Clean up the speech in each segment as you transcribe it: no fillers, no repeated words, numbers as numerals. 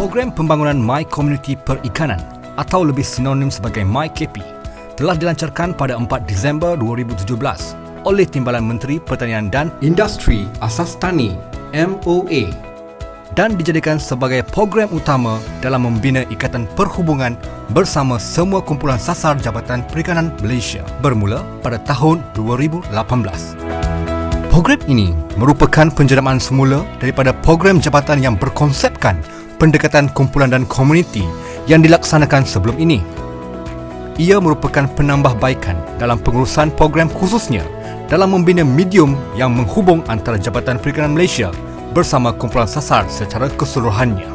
Program pembangunan My Community Perikanan atau lebih sinonim sebagai MyKP telah dilancarkan pada 4 Disember 2017 oleh Timbalan Menteri Pertanian dan Industri Asas Tani MOA dan dijadikan sebagai program utama dalam membina ikatan perhubungan bersama semua kumpulan sasar Jabatan Perikanan Malaysia bermula pada tahun 2018. Program ini merupakan penjenayaan semula daripada program jabatan yang berkonsepkan pendekatan kumpulan dan komuniti yang dilaksanakan sebelum ini. Ia merupakan penambahbaikan dalam pengurusan program khususnya dalam membina medium yang menghubung antara Jabatan Perikanan Malaysia bersama kumpulan sasar secara keseluruhannya.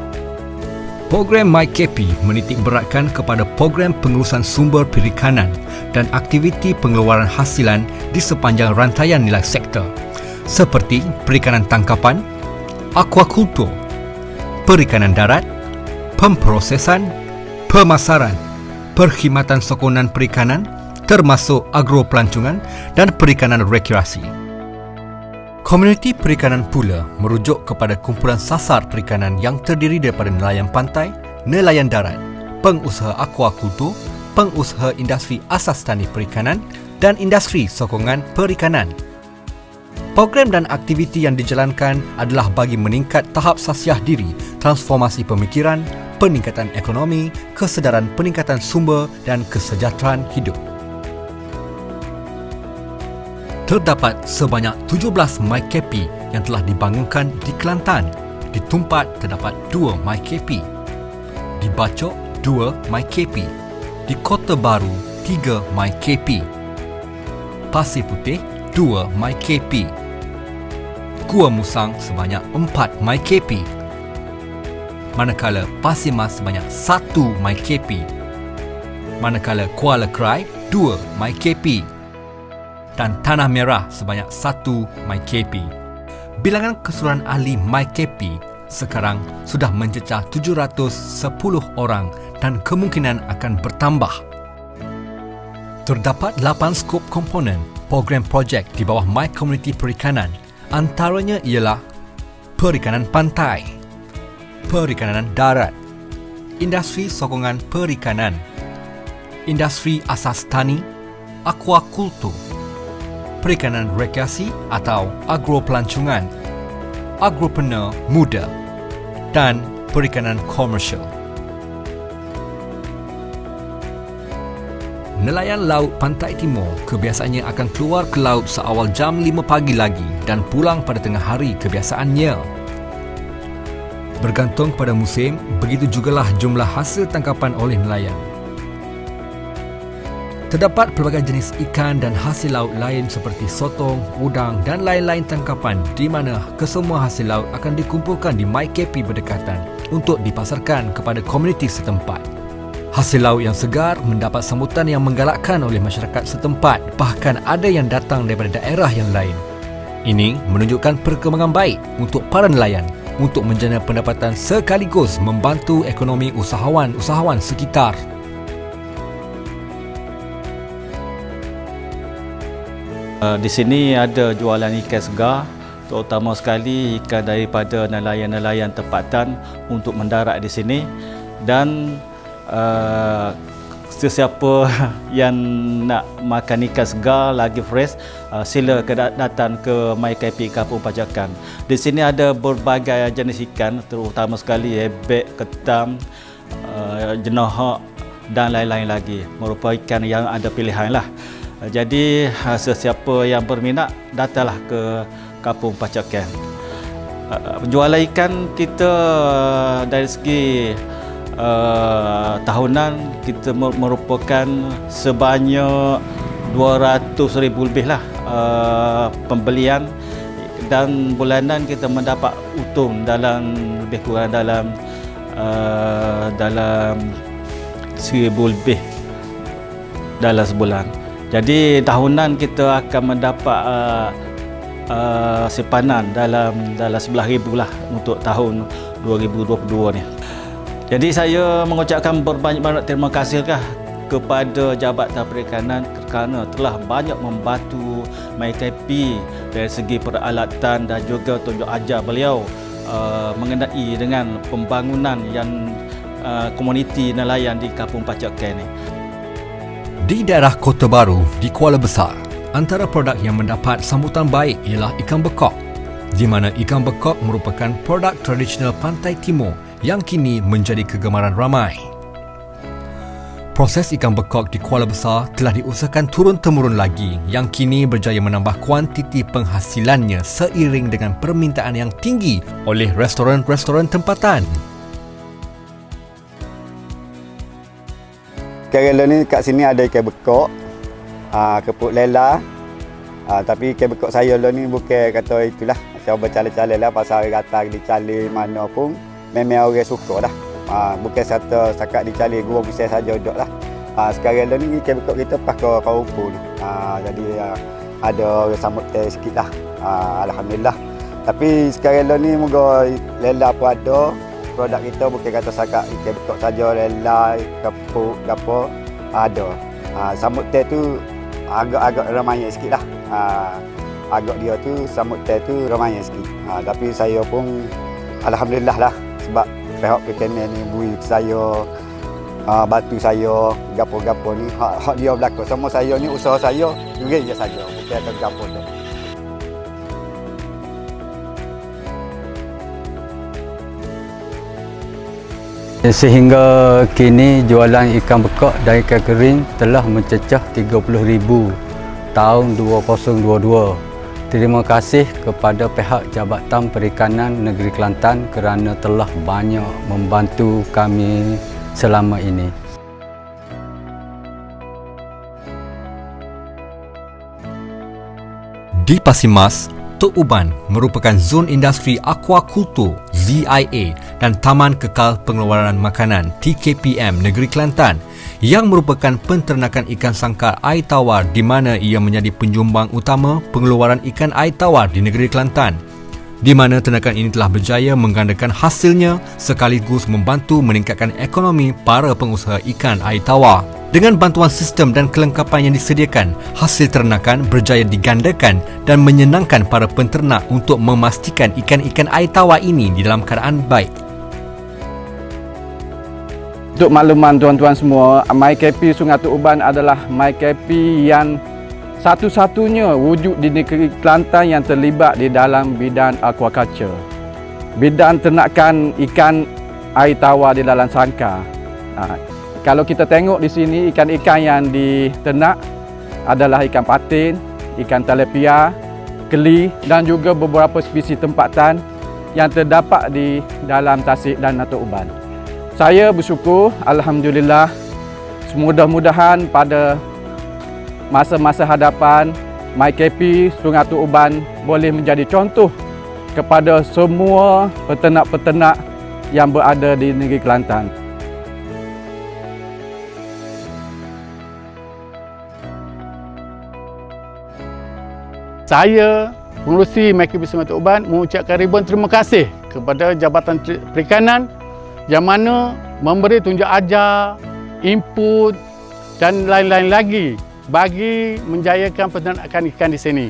Program MyKP menitik beratkan kepada program pengurusan sumber perikanan dan aktiviti pengeluaran hasilan di sepanjang rantaian nilai sektor seperti perikanan tangkapan, aquakultur, perikanan darat, pemprosesan, pemasaran, perkhidmatan sokongan perikanan termasuk agropelancongan dan perikanan rekreasi. Komuniti perikanan pula merujuk kepada kumpulan sasar perikanan yang terdiri daripada nelayan pantai, nelayan darat, pengusaha aquakultur, pengusaha industri asas tani perikanan dan industri sokongan perikanan. Program dan aktiviti yang dijalankan adalah bagi meningkat tahap sasiah diri, transformasi pemikiran, peningkatan ekonomi, kesedaran peningkatan sumber dan kesejahteraan hidup. Terdapat sebanyak 17 MyKP yang telah dibangunkan di Kelantan. Di Tumpat terdapat 2 MyKP. Di Bachok 2 MyKP. Di Kota Baru 3 MyKP. Pasir Putih 2 MyKP. Gua Musang sebanyak 4 MyKP. Manakala Pasir Mas sebanyak 1 MyKP. Manakala Kuala Krai 2 MyKP. Dan Tanah Merah sebanyak 1 MyKP. Bilangan keseluruhan ahli MyKP sekarang sudah mencecah 710 orang dan kemungkinan akan bertambah. Terdapat 8 skop komponen program projek di bawah My Community Perikanan. Antaranya ialah perikanan pantai, perikanan darat, industri sokongan perikanan, industri asas tani, aquakultur, perikanan rekreasi atau agropelancongan, agropreneur muda dan perikanan komersial. Nelayan laut pantai timur kebiasaannya akan keluar ke laut seawal jam 5 pagi lagi dan pulang pada tengah hari kebiasaannya. Bergantung pada musim, begitu jugalah jumlah hasil tangkapan oleh nelayan. Terdapat pelbagai jenis ikan dan hasil laut lain seperti sotong, udang dan lain-lain tangkapan di mana kesemua hasil laut akan dikumpulkan di MyKP berdekatan untuk dipasarkan kepada komuniti setempat. Hasil laut yang segar mendapat sambutan yang menggalakkan oleh masyarakat setempat, bahkan ada yang datang daripada daerah yang lain. Ini menunjukkan perkembangan baik untuk para nelayan untuk menjana pendapatan sekaligus membantu ekonomi usahawan-usahawan sekitar. Di sini ada jualan ikan segar, terutama sekali ikan daripada nelayan-nelayan tempatan untuk mendarat di sini, dan sesiapa yang nak makan ikan segar lagi fresh, sila datang ke MyKP Kampung Pajakan. Di sini ada berbagai jenis ikan, terutama sekali ebek, ketam, jenahak dan lain-lain lagi. Merupakan ikan yang ada pilihan lah. Jadi sesiapa yang berminat datanglah ke Kampung Pajakan. Penjualan ikan kita dari segi tahunan kita merupakan sebanyak 200,000 lebih lah pembelian, dan bulanan kita mendapat untung dalam lebih kurang dalam 1,000 lebih dalam sebulan. Jadi tahunan kita akan mendapat simpanan dalam 11,000 lah untuk tahun 2022 ni. Jadi saya mengucapkan berbanyak-banyak terima kasih kepada Jabatan Perikanan kerana telah banyak membantu MyKP dari segi peralatan dan juga tunjuk ajar beliau mengenai dengan pembangunan yang komuniti nelayan di Kampung Pacak Ken ni. Di daerah Kota Baru di Kuala Besar, antara produk yang mendapat sambutan baik ialah ikan bekok, di mana ikan bekok merupakan produk tradisional Pantai Timur yang kini menjadi kegemaran ramai. Proses ikan bekok di Kuala Besar telah diusahakan turun-temurun lagi yang kini berjaya menambah kuantiti penghasilannya seiring dengan permintaan yang tinggi oleh restoran-restoran tempatan. Sekarang ni kat sini ada ikan bekok, kepuk lela. Tapi ikan bekok saya ni bukan kata itulah. Saya bercala-cala lah pasal kata dicala mana pun memang orang suka dah. Bukan setakat dicari gua bisa saja duduk lah. Sekarang ni ikan bekok kita pakai kaupun. Jadi ada orang sambut teh sikit lah. Alhamdulillah. Tapi sekarang ni moga lela pun ada. Produk kita bukan kata setakat ikan bekok saja, lela, kepuk, gapo ada. Sambut teh tu agak ramai sikit lah. Agak dia tu sambut teh tu ramai sikit. Tapi saya pun alhamdulillah lah sebab pihak PKN ni bui saya, batu saya, gapo-gapo ni hak dia berlaku. Semua saya ni usaha saya duit je saja, bukan ada gapo tu. Sehingga kini jualan ikan bekok dan ikan kering telah mencecah 30,000 tahun 2022. Terima kasih kepada pihak Jabatan Perikanan Negeri Kelantan kerana telah banyak membantu kami selama ini. Di Pasir Mas, Tok Uban merupakan zon industri aquakultur ZIA dan Taman Kekal Pengeluaran Makanan TKPM Negeri Kelantan yang merupakan penternakan ikan sangkar air tawar di mana ia menjadi penyumbang utama pengeluaran ikan air tawar di negeri Kelantan, di mana ternakan ini telah berjaya menggandakan hasilnya sekaligus membantu meningkatkan ekonomi para pengusaha ikan air tawar. Dengan bantuan sistem dan kelengkapan yang disediakan, hasil ternakan berjaya digandakan dan menyenangkan para penternak untuk memastikan ikan-ikan air tawar ini di dalam keadaan baik. Untuk makluman tuan-tuan semua, MyKP Sungai Tok Uban adalah MyKP yang satu-satunya wujud di negeri Kelantan yang terlibat di dalam bidang aquaculture. Bidang ternakan ikan air tawar di dalam sangkar. Kalau kita tengok di sini, ikan-ikan yang diternak adalah ikan patin, ikan tilapia, keli dan juga beberapa spesies tempatan yang terdapat di dalam tasik dan Tok Uban. Saya bersyukur, alhamdulillah, mudah-mudahan pada masa-masa hadapan MyKP Sungai Tok Uban boleh menjadi contoh kepada semua peternak-peternak yang berada di negeri Kelantan. Saya, pengerusi MyKP Sungai Tok Uban, mengucapkan ribuan terima kasih kepada Jabatan Perikanan yang mana memberi tunjuk ajar, input dan lain-lain lagi bagi menjayakan peternakan ikan di sini.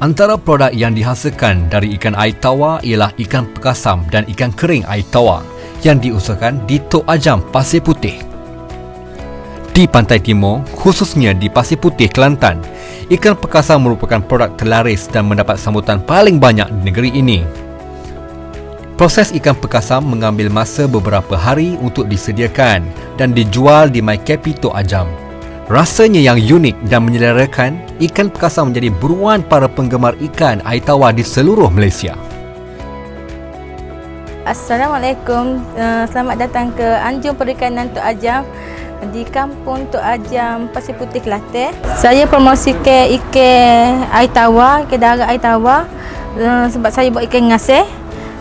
Antara produk yang dihasilkan dari ikan air tawar ialah ikan pekasam dan ikan kering air tawar yang diusahakan di Tok Ajam, Pasir Putih. Di Pantai Timur, khususnya di Pasir Putih, Kelantan, ikan pekasam merupakan produk terlaris dan mendapat sambutan paling banyak di negeri ini. Proses ikan pekasam mengambil masa beberapa hari untuk disediakan dan dijual di MyKP Tok Ajam. Rasanya yang unik dan menyelerakan, ikan pekasam menjadi buruan para penggemar ikan air tawar di seluruh Malaysia. Assalamualaikum, selamat datang ke Anjung Perikanan Tok Ajam di Kampung Tok Ajam, Pasir Putih, Kelantan. Saya promosikan ikan air tawar, ikan darat air tawar sebab saya buat ikan ngasih.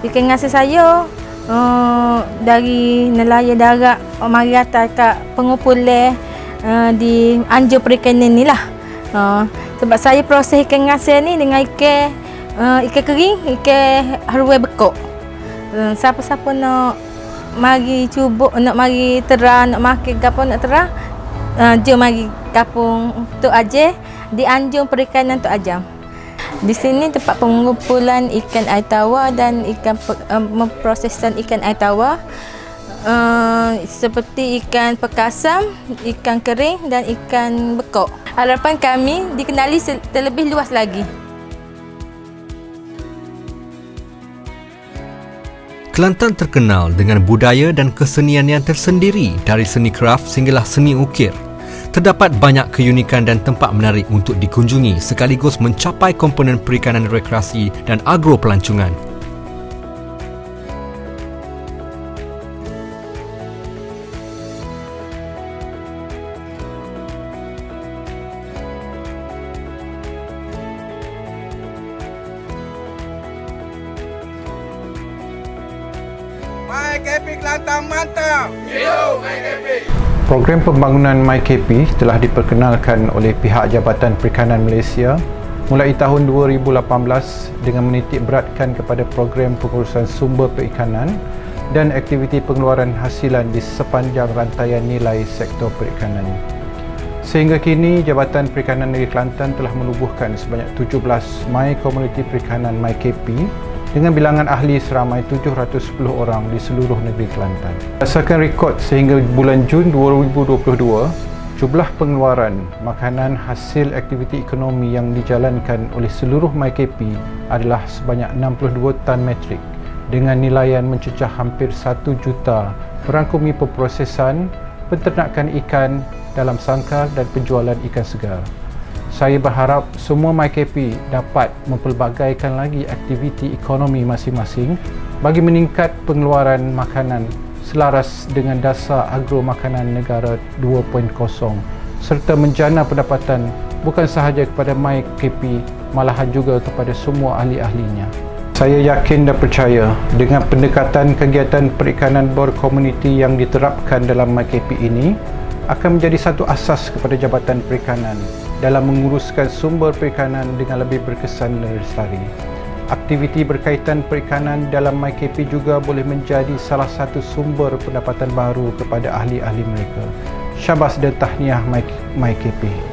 Ikan ngasih saya dari nelayan darat mari atas kat pengumpulan di Anjung Perikanan ni lah. Sebab saya proses ikan ngasih ni dengan ikan kering, ikan haruai bekok. Siapa-siapa nak mari cuba, nak mari terang, nak makan gapo nak terang, jom mari Kampung Tok Ajam di Anjung Perikanan Tok Ajam. Di sini tempat pengumpulan ikan air tawar dan memprosesan ikan air tawar seperti ikan pekasam, ikan kering dan ikan bekok. Harapan kami dikenali terlebih luas lagi. Kelantan terkenal dengan budaya dan kesenian yang tersendiri, dari seni kraft sehinggalah seni ukir. Terdapat banyak keunikan dan tempat menarik untuk dikunjungi sekaligus mencapai komponen perikanan rekreasi dan agro pelancongan. MyKP Kelantan mantap! Hidup MyKP! Program pembangunan MyKP telah diperkenalkan oleh pihak Jabatan Perikanan Malaysia mulai tahun 2018 dengan menitik beratkan kepada program pengurusan sumber perikanan dan aktiviti pengeluaran hasilan di sepanjang rantaian nilai sektor perikanan. Sehingga kini, Jabatan Perikanan Negeri Kelantan telah menubuhkan sebanyak 17 My Community Perikanan MyKP dengan bilangan ahli seramai 710 orang di seluruh negeri Kelantan. Berdasarkan rekod sehingga bulan Jun 2022, jumlah pengeluaran makanan hasil aktiviti ekonomi yang dijalankan oleh seluruh MyKP adalah sebanyak 62 tan metrik dengan nilaian mencecah hampir 1 juta, merangkumi pemprosesan, penternakan ikan dalam sangkar dan penjualan ikan segar. Saya berharap semua MyKP dapat mempelbagaikan lagi aktiviti ekonomi masing-masing bagi meningkat pengeluaran makanan selaras dengan dasar agro makanan negara 2.0 serta menjana pendapatan bukan sahaja kepada MyKP malahan juga kepada semua ahli-ahlinya. Saya yakin dan percaya dengan pendekatan kegiatan perikanan berkomuniti yang diterapkan dalam MyKP ini akan menjadi satu asas kepada Jabatan Perikanan dalam menguruskan sumber perikanan dengan lebih berkesan dan lestari. Aktiviti berkaitan perikanan dalam MyKP juga boleh menjadi salah satu sumber pendapatan baru kepada ahli-ahli mereka. Syabas dan tahniah MyKP.